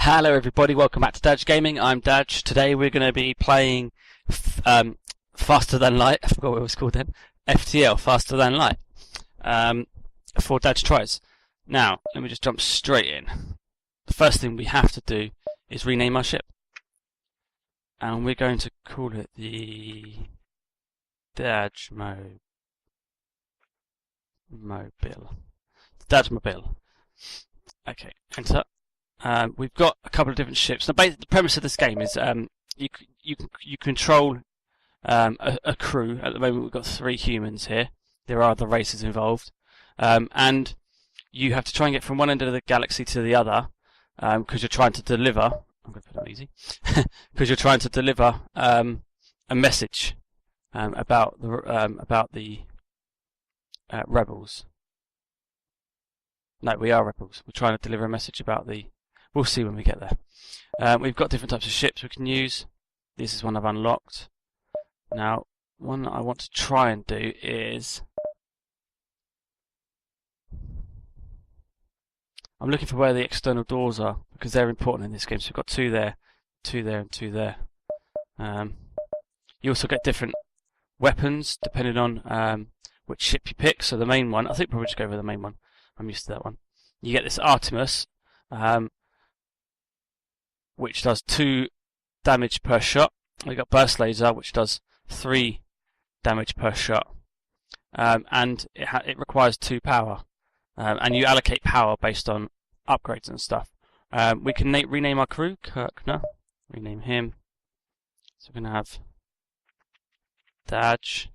Hello everybody, welcome back to Dadge Gaming. I'm Dadge. Today we're going to be playing Faster Than Light. I forgot what it was called then. FTL, Faster Than Light, for Dadge Tries. Now, let me just jump straight in. The first thing we have to do is rename our ship. And we're going to call it the Dadge Mobile. Dadge Mobile. Okay, enter. We've got a couple of different ships. Now, the premise of this game is you control a crew. At the moment, we've got 3 humans here. There are other races involved, and you have to try and get from one end of the galaxy to the other because you're trying to deliver. I'm going to put it on easy because you're trying to deliver a message about the rebels. No, we are rebels. We're trying to deliver a message about the. We'll see when we get there. We've got different types of ships we can use. This is one I've unlocked. Now, one that I want to try and do is... I'm looking for where the external doors are, because they're important in this game. So we've got 2 there, 2 there, and 2 there. You also get different weapons, depending on which ship you pick. So the main one, I think probably just go over the main one. I'm used to that one. You get this Artemis, which does 2 damage per shot. We've got Burst Laser, which does 3 damage per shot. And it requires 2 power. And you allocate power based on upgrades and stuff. We can rename our crew, Kirkner. Rename him. So we're going to have Dadge.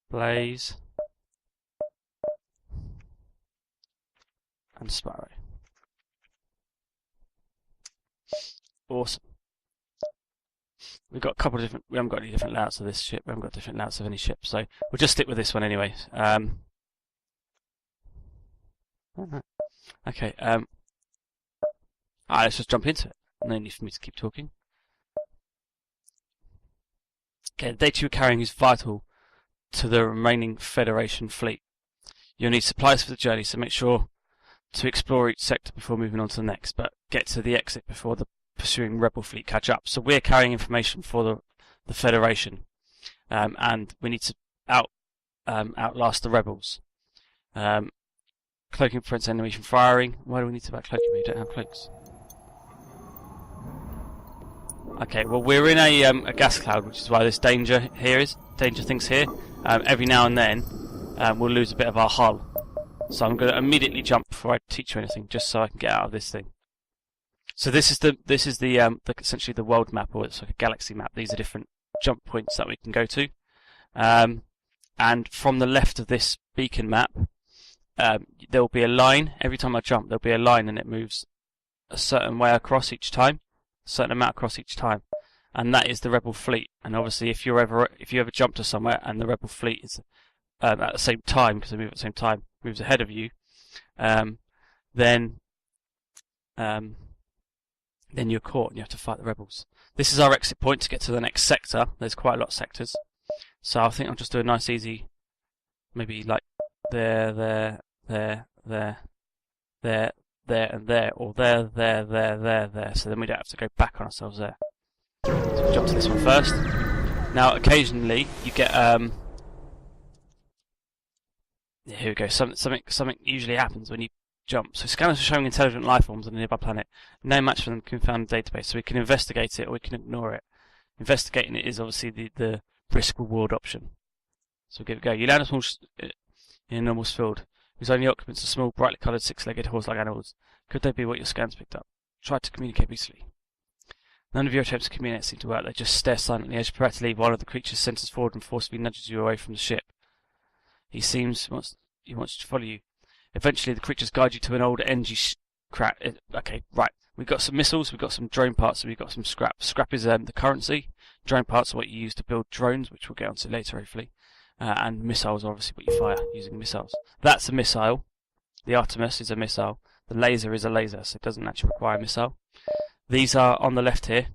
Blaze. And Sparrow. Awesome. We've got a couple of different. We haven't got any different layouts of this ship. We haven't got different layouts of any ship, so we'll just stick with this one anyway. Okay. Let's just jump into it. No need for me to keep talking. Okay, the data you're carrying is vital to the remaining Federation fleet. You'll need supplies for the journey, so make sure to explore each sector before moving on to the next, but get to the exit before the pursuing rebel fleet catch up. So we're carrying information for the Federation, and we need to outlast the rebels. Cloaking prevents enemies from firing. Why do we need to cloaking? We don't have cloaks. Okay, well we're in a gas cloud, which is why this danger thing's here. Every now and then we'll lose a bit of our hull. So I'm going to immediately jump before I teach you anything, just so I can get out of this thing. So this is essentially the world map, or it's like a galaxy map. These are different jump points that we can go to. And from the left of this beacon map, there will be a line. Every time I jump, there'll be a line, and it moves a certain way across each time, a certain amount across each time, and that is the rebel fleet. And obviously, if you ever jump to somewhere and the rebel fleet is at the same time, because they move at the same time, moves ahead of you, then you're caught and you have to fight the rebels. This is our exit point to get to the next sector. There's quite a lot of sectors, so I think I'll just do a nice easy, maybe like there, and there, or there. So then we don't have to go back on ourselves there. So we'll jump to this one first. Now, occasionally you get yeah, here we go. Something usually happens when you jump. So scanners are showing intelligent life forms on a nearby planet. No match for them can be found in the database, so we can investigate it or we can ignore it. Investigating it is obviously the risk-reward option. So give it a go. You land in a normal field, whose only occupants are small, brightly coloured, 6-legged, horse-like animals. Could they be what your scans picked up? Try to communicate peacefully. None of your attempts to communicate seem to work. They just stare silently as you prepare to leave. One of the creatures centers forward and forcibly nudges you away from the ship. He wants to follow you. Eventually, the creatures guide you to an old energy crack. Okay, right. We've got some missiles, we've got some drone parts, and we've got some scrap. Scrap is the currency. Drone parts are what you use to build drones, which we'll get onto later, hopefully. And missiles are obviously what you fire using missiles. That's a missile. The Artemis is a missile. The laser is a laser, so it doesn't actually require a missile. These are on the left here.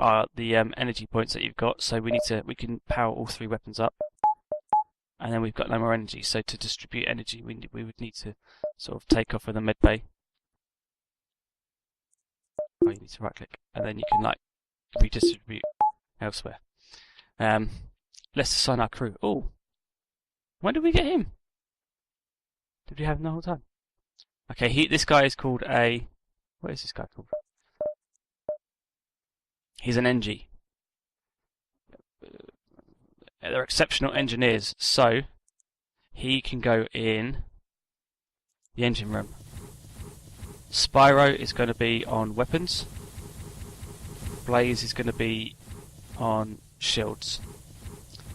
are the energy points that you've got. So we can power all three weapons up. and then we've got no more energy. So to distribute energy, we would need to sort of take off with a med bay. Oh, you need to right click, and then you can like redistribute elsewhere. Let's assign our crew. Oh, when did we get him? Did we have him the whole time? Okay, this guy is called a. What is this guy called? He's an NG. They're exceptional engineers, so he can go in the engine room. Spyro is going to be on weapons. Blaze is going to be on shields.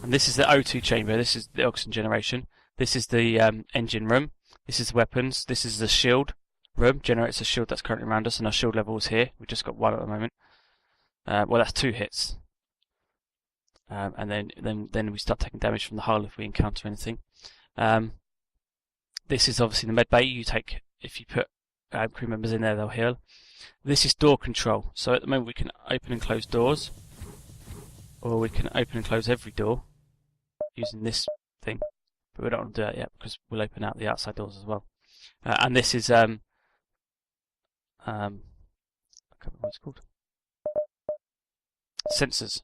And this is the O2 chamber. This is the oxygen generation. This is the engine room. This is weapons. This is the shield room. Generates a shield that's currently around us, and our shield level is here. We've just got one at the moment. Well, that's 2 hits. And then we start taking damage from the hull if we encounter anything. This is obviously the med bay. You take, if you put crew members in there, they'll heal. This is door control. So at the moment we can open and close doors, or we can open and close every door using this thing. But we don't want to do that yet because we'll open out the outside doors as well. And this is I can't remember what it's called. Sensors.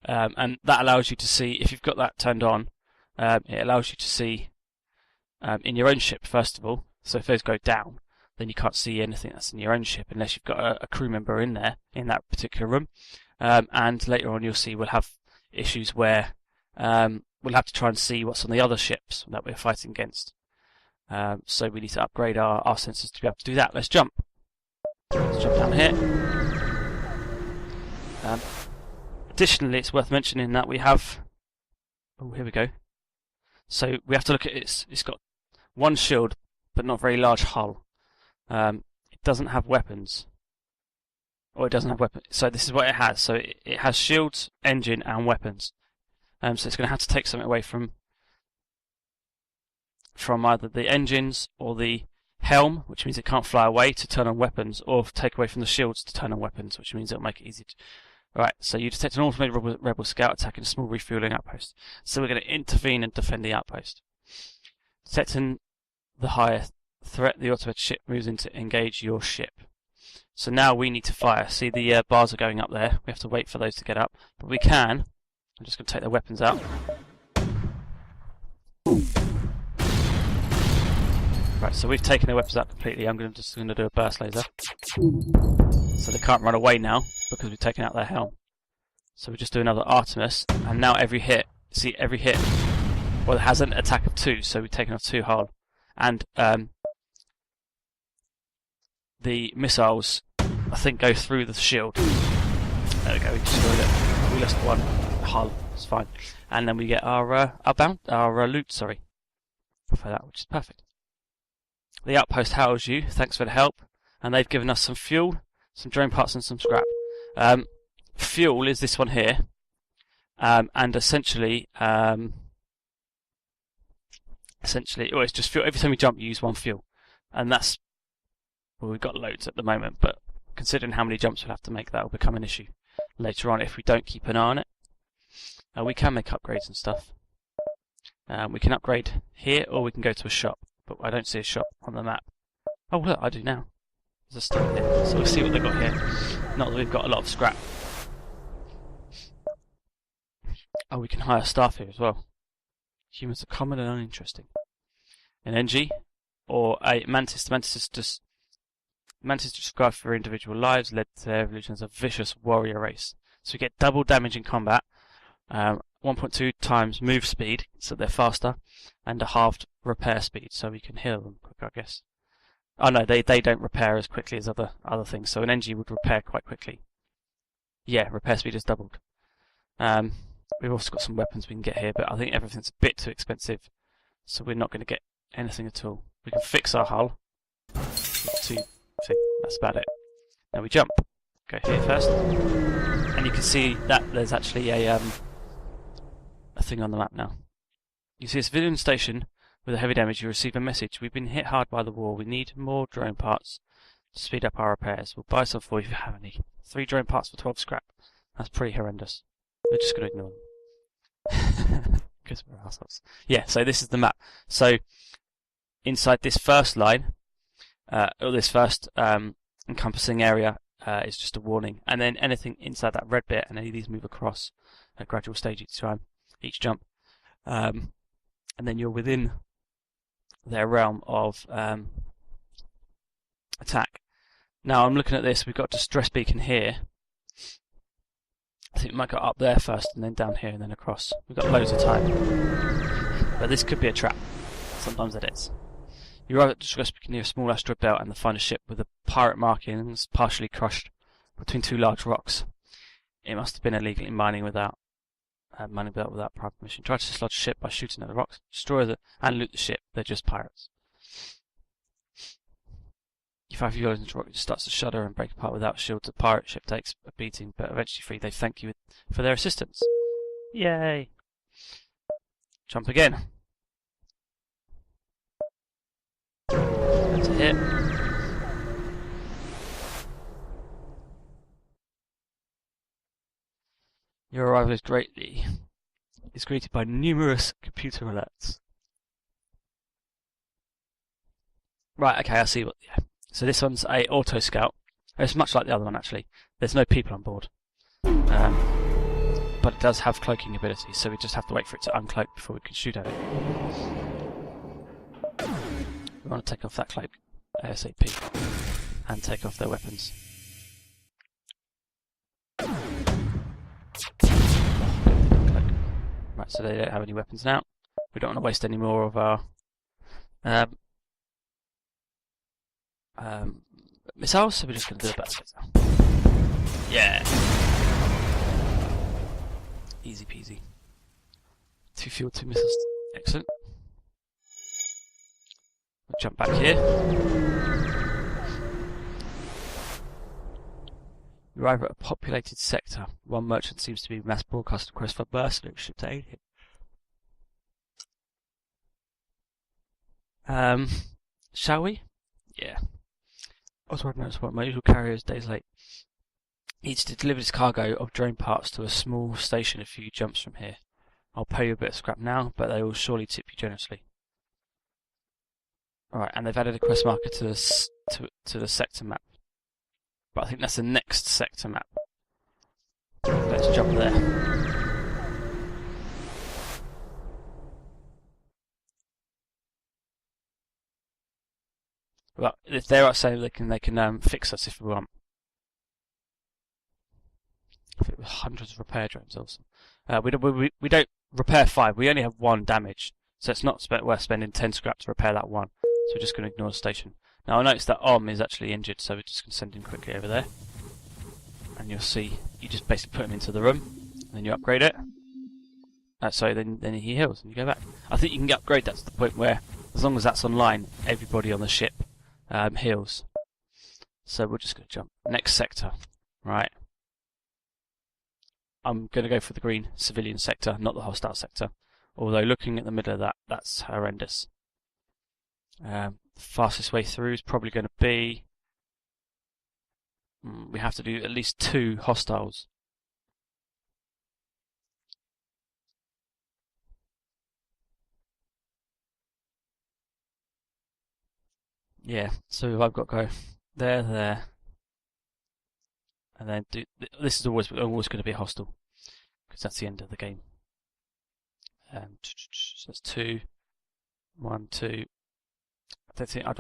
And that allows you to see, if you've got that turned on, it allows you to see in your own ship first of all. So if those go down, then you can't see anything that's in your own ship unless you've got a crew member in there, in that particular room. And later on you'll see we'll have issues where we'll have to try and see what's on the other ships that we're fighting against. So we need to upgrade our sensors to be able to do that. Let's jump. Let's jump down here. Additionally, it's worth mentioning that we have... Oh, here we go. So we have to look at it. It's got one shield, but not very large hull. It doesn't have weapons. Or it doesn't have weapons. So this is what it has. So it has shields, engine, and weapons. So it's going to have to take something away from either the engines or the helm, which means it can't fly away to turn on weapons, or take away from the shields to turn on weapons, which means it'll make it easy to... Right, so you detect an automated rebel scout attacking a small refueling outpost. So we're going to intervene and defend the outpost. Detecting the higher threat, the automated ship moves in to engage your ship. So now we need to fire. See, the bars are going up there. We have to wait for those to get up. But we can. I'm just going to take the weapons out. Right, so we've taken the weapons out completely. I'm just going to do a burst laser. So they can't run away now because we've taken out their helm. So we just do another Artemis, and now every hit, see every hit, well, it has an attack of 2, so we've taken off 2 hull. And the missiles, I think, go through the shield. There we go, we destroyed it. We lost 1 hull, it's fine. And then we get our loot, sorry, for that, which is perfect. The outpost howls you, thanks for the help, and they've given us some fuel, some drone parts, and some scrap. Fuel is this one here, and essentially, well, it's just fuel. Every time you jump, you use 1 fuel, and that's, well, we've got loads at the moment, but considering how many jumps we'll have to make, that will become an issue later on if we don't keep an eye on it. We can make upgrades and stuff. We can upgrade here, or we can go to a shop, but I don't see a shop on the map. Oh look, I do now. There's a store here, so we'll see what they've got here. Not that we've got a lot of scrap. Oh, we can hire staff here as well. Humans are common and uninteresting. An NG or a Mantis. Mantis described for individual lives, led to their evolution as a vicious warrior race. So we get double damage in combat, 1.2 times move speed, so they're faster, and a halved repair speed, so we can heal them quicker, I guess. Oh no, they don't repair as quickly as other things, so an NG would repair quite quickly. Yeah, repair speed is doubled. We've also got some weapons we can get here, but I think everything's a bit too expensive, so we're not going to get anything at all. We can fix our hull. That's about it. Now we jump. Go here first, and you can see that there's actually a thing on the map now. You see a civilian station with a heavy damage. You receive a message. We've been hit hard by the war. We need more drone parts to speed up our repairs. We'll buy some for you if you have any. 3 drone parts for 12 scrap. That's pretty horrendous. We're just going to ignore them. Because we're assholes. Yeah, so this is the map. So inside this first line, or this first encompassing area, is just a warning. And then anything inside that red bit, and any of these move across a gradual stage each time, each jump. And then you're within their realm of attack. Now I'm looking at this, we've got distress beacon here. I think we might go up there first and then down here and then across. We've got loads of time. But this could be a trap. Sometimes it is. You arrive at distress beacon near a small asteroid belt and find a ship with a pirate markings partially crushed between two large rocks. It must have been illegally mining without prior permission. Try to dislodge the ship by shooting at the rocks. Destroy and loot the ship. They're just pirates. You fire your into the rock, it starts to shudder and break apart without shields. The pirate ship takes a beating, but eventually free. They thank you for their assistance. Yay! Jump again. That's a hit. Your arrival is greeted by numerous computer alerts. Right, okay, I see what. Yeah. So this one's a auto scout. It's much like the other one actually. There's no people on board, but it does have cloaking ability. So we just have to wait for it to uncloak before we can shoot at it. We want to take off that cloak ASAP and take off their weapons. Right, so they don't have any weapons now. We don't want to waste any more of our missiles, so we're just going to do a battle now. Yeah! Easy peasy. 2 fuel, 2 missiles. Excellent. We'll jump back here. You arrive at a populated sector. One merchant seems to be mass broadcast request for mercenary ship to aid him. Shall we? Yeah. Also, I've noticed what my usual carrier is days late. Needs to deliver his cargo of drone parts to a small station a few jumps from here. I'll pay you a bit of scrap now, but they will surely tip you generously. Alright, and they've added a quest marker to the sector map. But I think that's the next sector map. Let's jump there. Well, if they're outside, they can fix us if we want. If it was hundreds of repair drones, awesome. We don't repair 5. We only have 1 damage, so it's not worth spending 10 scrap to repair that 1. So we're just going to ignore the station. Now I notice that Om is actually injured, so we're just going to send him quickly over there. And you'll see, you just basically put him into the room, and then you upgrade it. Then he heals, and you go back. I think you can upgrade that to the point where, as long as that's online, everybody on the ship heals. So we're just going to jump. Next sector. Right. I'm going to go for the green civilian sector, not the hostile sector. Although looking at the middle of that, that's horrendous. The fastest way through is probably going to be... we have to do at least 2 hostiles. Yeah, so I've got to go there, and then do. This is always going to be hostile because that's the end of the game. So that's 2, 1, 2. I don't think I'm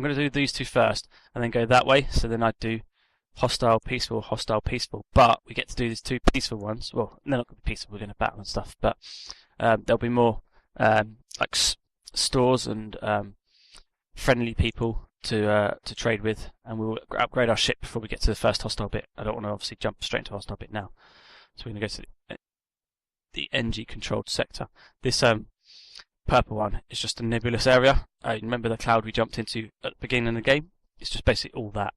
going to do these 2 first, and then go that way. So then I'd do hostile, peaceful, hostile, peaceful. But we get to do these 2 peaceful ones. Well, they're not going to be peaceful. We're going to battle and stuff. But there'll be more like stores and friendly people to trade with, and we'll upgrade our ship before we get to the first hostile bit. I don't want to obviously jump straight into the hostile bit now, so we're going to go to the NG controlled sector. This purple one is just a nebulous area. Remember the cloud we jumped into at the beginning of the game? It's just basically all that.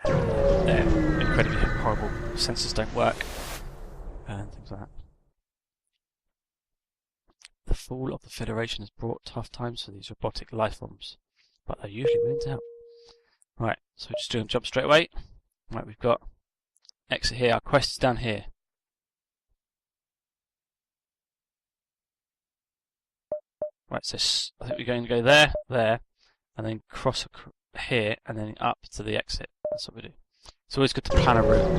They're incredibly horrible. Sensors don't work and things like that. The fall of the Federation has brought tough times for these robotic life forms, but they're usually willing to help. Right, so we're just doing jump straight away. Right, we've got exit here. Our quest is down here. Right, so I think we're going to go there, there, and then cross here, and then up to the exit. That's what we do. It's always good to plan a route.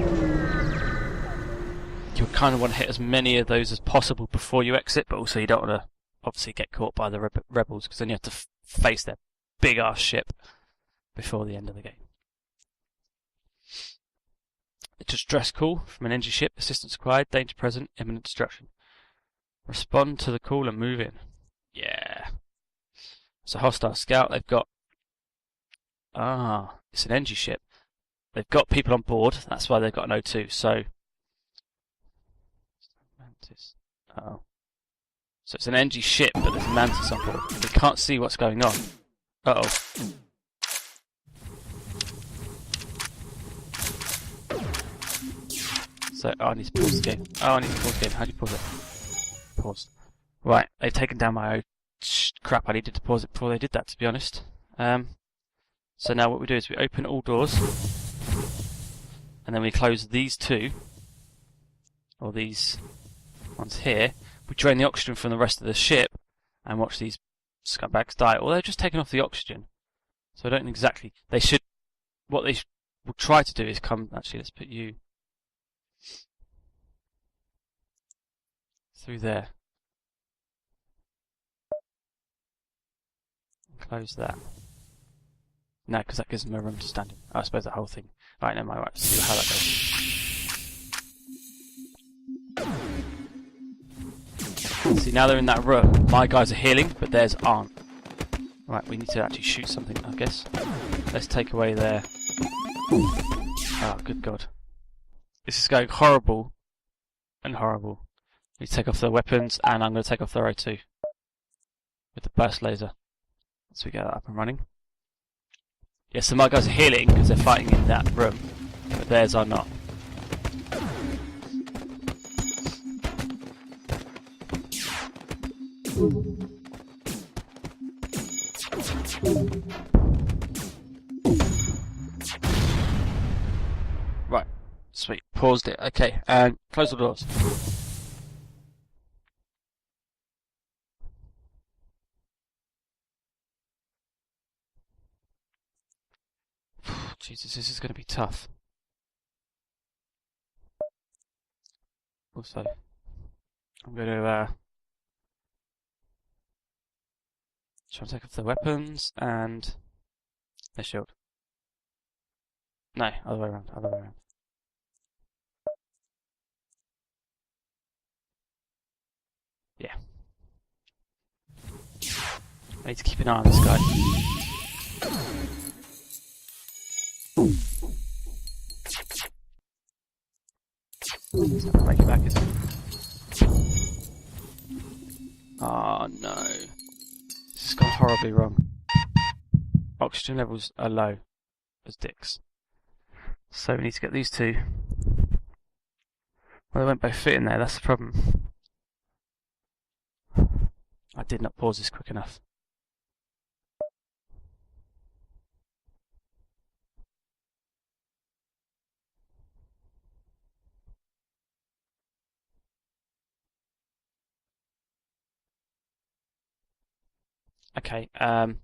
You kind of want to hit as many of those as possible before you exit, but also you don't want to obviously get caught by the rebels, because then you have to face their big ass ship before the end of the game. Just dress call from an enemy ship. Assistance required. Danger present. Imminent destruction. Respond to the call and move in. Yeah. It's a hostile scout. They've got... it's an enemy ship. They've got people on board. That's why they've got an O2. So... Mantis. Oh. So it's an NG ship, but there's a Mantis on board. We can't see what's going on. Uh-oh. So, I need to pause the game. I need to pause the game. How do you pause it? Pause. Right, they've taken down my crap. I needed to pause it before they did that, to be honest. So now what we do is we open all doors, and then we close these two, or these ones here. We drain the oxygen from the rest of the ship, and watch these scumbags die. Or they're just taking off the oxygen. So I don't exactly... They should... What they will try to do is come... Actually, let's put you... through there. Close that. No, because that gives them a room to stand in. I suppose the whole thing. Right, never mind. Right, see how that goes. See, now they're in that room. My guys are healing, but theirs aren't. Right, we need to actually shoot something, I guess. Let's take away their... Oh, good God. This is going horrible and horrible. We take off their weapons, and I'm going to take off their O2 with the burst laser. So we get that up and running. Yeah, so my guys are healing because they're fighting in that room, but theirs are not. Right, sweet. Paused it. Okay, and close the doors. Jesus, this is going to be tough. Also, I'm going to try to take off the weapons and their shield. No, other way around, other way around. Yeah. I need to keep an eye on this guy. He's not going to make it back, is he? Oh no. This has gone horribly wrong. Oxygen levels are low as dicks. So we need to get these two. Well, they won't both fit in there, that's the problem. I did not pause this quick enough. Okay, I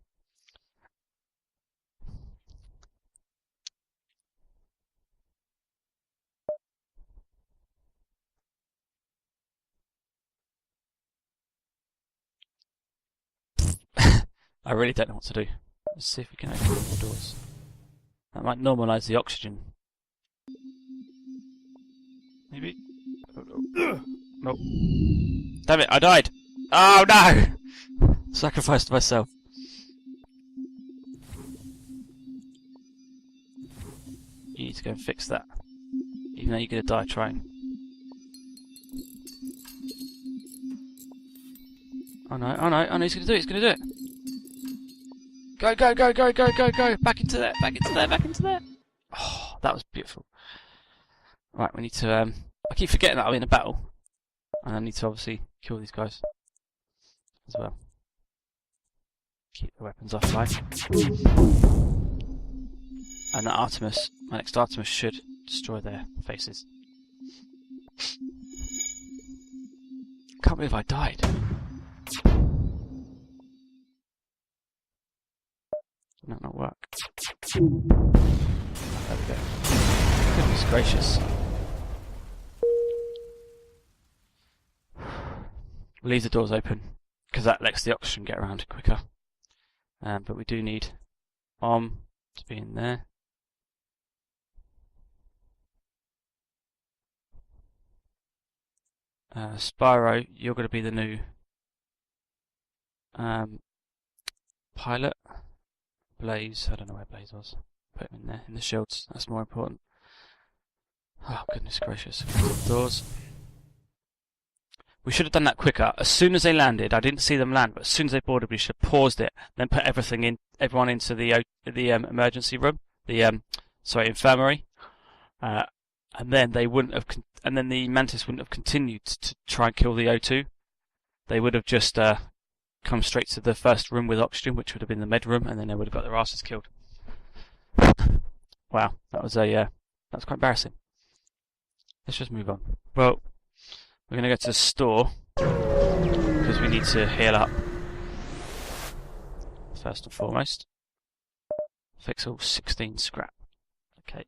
really don't know what to do. Let's see if we can open the doors. That might normalise the oxygen. Maybe? Nope. Damn it, I died! Oh no! Sacrificed myself. You need to go and fix that. Even though you're going to die trying. Oh no, oh no, oh no, he's going to do it, he's going to do it! Go, go, go, go, go, go, go! Back into there, back into there, back into there! Oh, that was beautiful. Right, we need to, I keep forgetting that I'm in a battle. And I need to obviously kill these guys. As well. Keep the weapons offline. And that Artemis, my next Artemis should destroy their faces. Can't believe I died. Did that not work? There we go. Goodness gracious. We'll leave the doors open because that lets the oxygen get around quicker. But we do need to be in there. Spyro, you're going to be the new pilot. Blaze, I don't know where Blaze was. Put him in there, in the shields. That's more important. Oh, goodness gracious. Doors. We should have done that quicker. As soon as they landed, I didn't see them land, but as soon as they boarded, we should have paused it, then put everyone into the emergency room, infirmary, and then they wouldn't have, and then the Mantis wouldn't have continued to try and kill the O2. They would have just come straight to the first room with oxygen, which would have been the med room, and then they would have got their asses killed. Wow, that was quite embarrassing. Let's just move on. Well, we're going to go to the store because we need to heal up first and foremost. Fix all 16 scrap. Okay.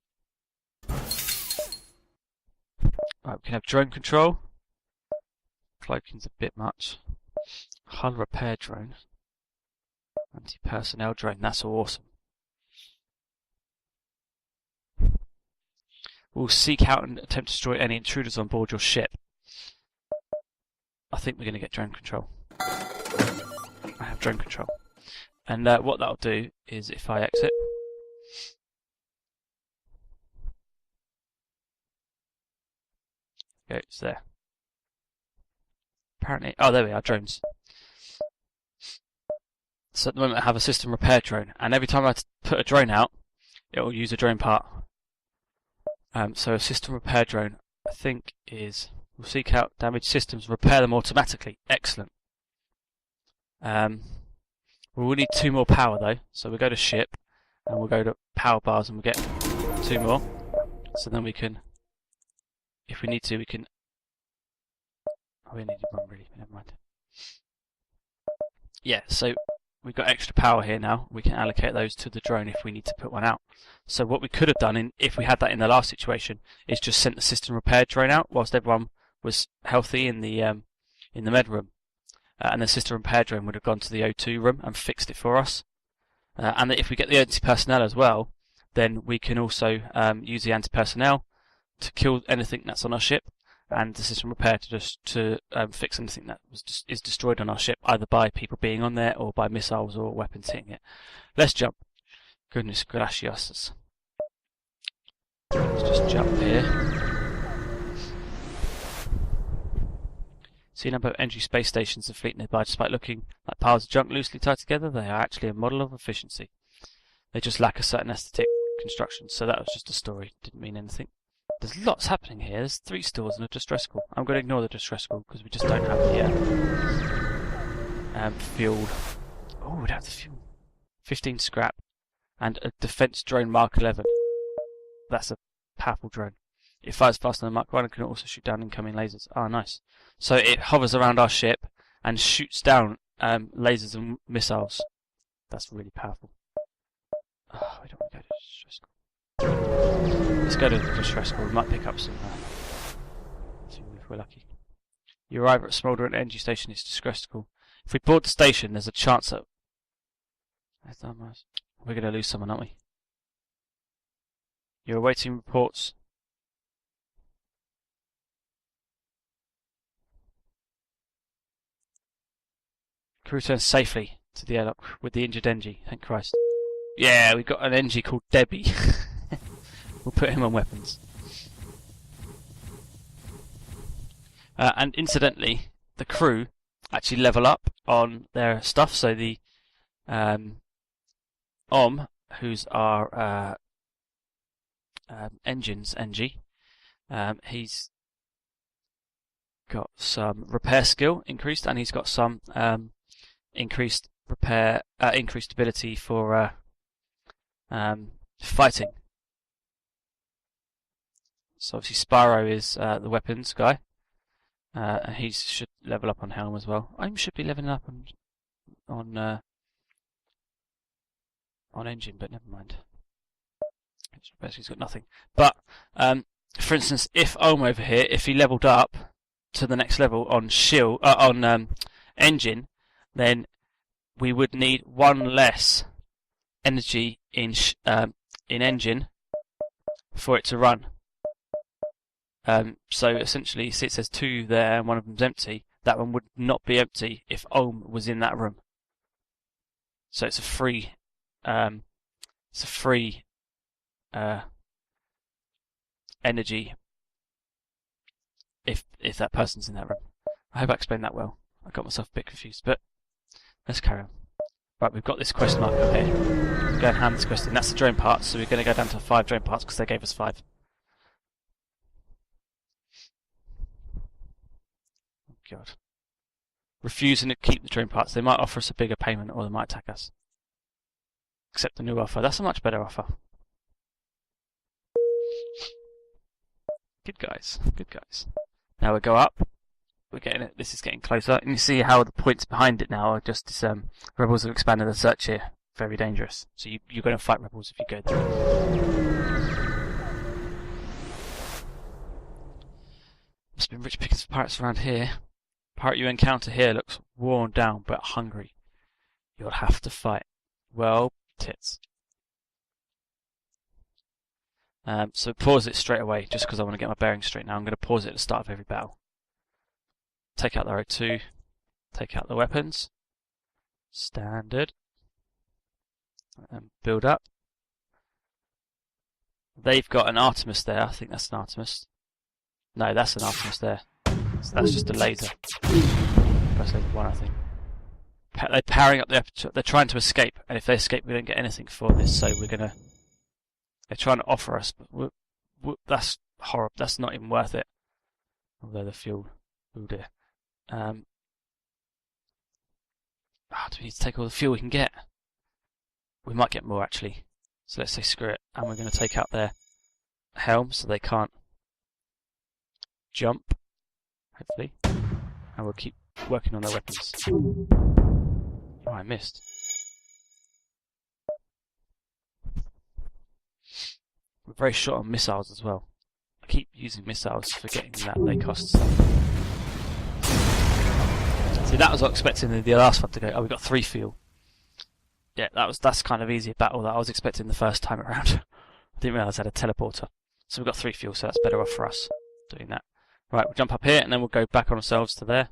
Right, we can have drone control. Cloaking's a bit much. Hull repair drone. Anti-personnel drone, that's awesome. We'll seek out and attempt to destroy any intruders on board your ship. I think we're going to get drone control. I have drone control. And what that'll do is if I exit, go, it's there. Apparently, oh, there we are, drones. So at the moment I have a system repair drone, and every time I put a drone out, it will use a drone part. So a system repair drone, I think, will seek out damaged systems, repair them automatically. Excellent. We will need 2 more power though, so we'll go to ship, and we'll go to power bars, and we'll get 2 more. So then we can, if we need to, we can. Oh, we need one really. Never mind. Yeah, so we've got extra power here now. We can allocate those to the drone if we need to put one out. So what we could have done, if we had that in the last situation, is just sent the system repair drone out whilst everyone was healthy in the med room, and the system repair drone would have gone to the O2 room and fixed it for us. And if we get the anti-personnel as well, then we can also use the anti-personnel to kill anything that's on our ship, and the system repair to fix anything that is destroyed on our ship, either by people being on there or by missiles or weapons hitting it. Let's jump. Goodness gracious. Let's just jump here. See a number of energy space stations and fleet nearby. Despite looking like piles of junk loosely tied together, they are actually a model of efficiency. They just lack a certain aesthetic construction. So that was just a story. Didn't mean anything. There's lots happening here. There's 3 stores and a distress call. I'm going to ignore the distress call because we just don't have the fuel. Oh, we don't have the fuel. 15 scrap and a defense drone Mark 11. That's a powerful drone. It fires faster than Mark 1 and can also shoot down incoming lasers. Oh, nice. So it hovers around our ship and shoots down lasers and missiles. That's really powerful. Oh, we don't want to go to distress call. Let's go to the distress call. We might pick up some. See if we're lucky. You arrive at a smoldering energy station. It's distress call. If we board the station, there's a chance that we're going to lose someone, aren't we? You're awaiting reports. Crew returns safely to the airlock with the injured NG. Thank Christ. Yeah, we've got an NG called Debbie. We'll put him on weapons. And incidentally, the crew actually level up on their stuff. So the who's our engines NG, he's got some repair skill increased, and he's got some increased ability for fighting. So obviously Spyro is the weapons guy, and he should level up on Helm as well. I should be leveling up on on engine, but never mind. Basically, he's got nothing. But for instance, if Ohm over here, if he leveled up to the next level on engine, then we would need one less energy in engine for it to run. So essentially, see it says 2 there and one of them's empty. That one would not be empty if Ohm was in that room. So it's a free energy if that person's in that room. I hope I explained that well. I got myself a bit confused, but let's carry on. Right, we've got this quest mark up here. We're going to hand this quest in. That's the drone parts, so we're going to go down to 5 drone parts because they gave us 5. Oh God. Refusing to keep the drone parts. They might offer us a bigger payment or they might attack us. Accept the new offer. That's a much better offer. Good guys. Good guys. Now we go up. We're getting it. This is getting closer, and you see how the points behind it now are just this. Rebels have expanded the search here. Very dangerous. So you're going to fight rebels if you go there. Must have been rich pickings for pirates around here. Pirate you encounter here looks worn down but hungry. You'll have to fight. Well, tits. So pause it straight away, just because I want to get my bearings straight now. I'm going to pause it at the start of every battle. Take out the O2, take out the weapons, standard, and build up. They've got an Artemis there, I think that's an Artemis. No, that's an Artemis there. So that's just a laser. Press laser 1, I think. They're powering up the aperture. They're trying to escape, and if they escape, we don't get anything for this. So we're gonna. They're trying to offer us, but that's horrible. That's not even worth it. Although the fuel, oh dear. Do we need to take all the fuel we can get? We might get more actually. So let's say screw it, and we're going to take out their helm so they can't jump. Hopefully, and we'll keep working on their weapons. Oh, I missed. We're very short on missiles as well. I keep using missiles, forgetting that they cost stuff. See, that was what I was expecting the last one to go. Oh, we got 3 fuel. Yeah, that's kind of easy battle that I was expecting the first time around. I didn't realise I had a teleporter. So we've got 3 fuel, so that's better off for us doing that. Right, we'll jump up here and then we'll go back on ourselves to there.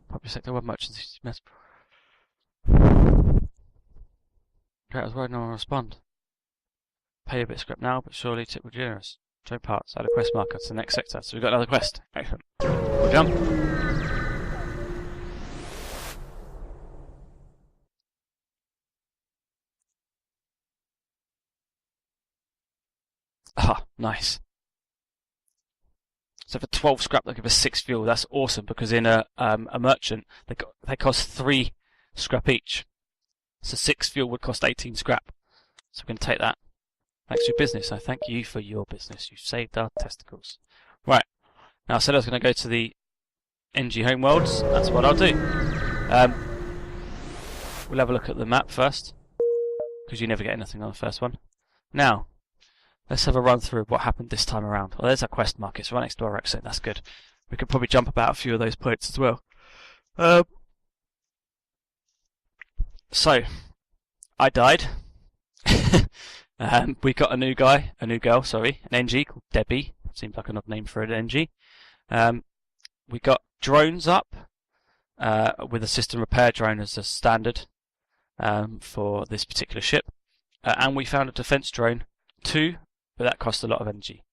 Public sector 1 merchants. Creators worried no one will respond. Pay a bit of scrap now, but surely tip will be generous. Trade parts, add a quest marker to the next sector. So we've got another quest. Excellent. We'll jump. Ah, nice. So for 12 scrap, they'll give us 6 fuel. That's awesome because in a merchant, they cost 3 scrap each. So 6 fuel would cost 18 scrap. So we're going to take that. Thanks for your business. I thank you for your business. You've saved our testicles. Right. Now I said I was going to go to the NG homeworlds. That's what I'll do. We'll have a look at the map first, because you never get anything on the first one. Now, let's have a run through of what happened this time around. Well, there's our quest mark. It's right next to our exit. That's good. We could probably jump about a few of those points as well. So, I died. We got a new girl, an NG called Debbie. Seems like an odd name for an NG. We got drones up with a system repair drone as a standard for this particular ship. And we found a defense drone too, but that cost a lot of energy.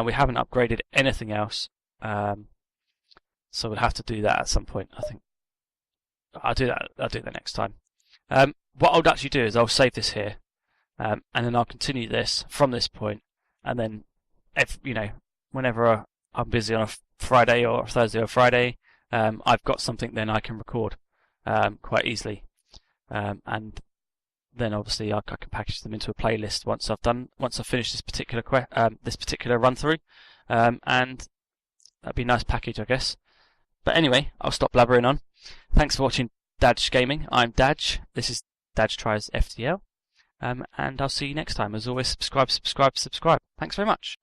We haven't upgraded anything else, so we'll have to do that at some point. I think I'll do that next time. What I'll actually do is I'll save this here, and then I'll continue this from this point, and then whenever I'm busy on a Friday or Thursday or Friday, I've got something then I can record quite easily, and then obviously I can package them into a playlist once I've finished this particular run through, and that'd be a nice package, I guess. But anyway, I'll stop blabbering on. Thanks for watching Dadge Gaming. I'm Dadge. This is Dadge Tries FTL. And I'll see you next time. As always, subscribe. Thanks very much.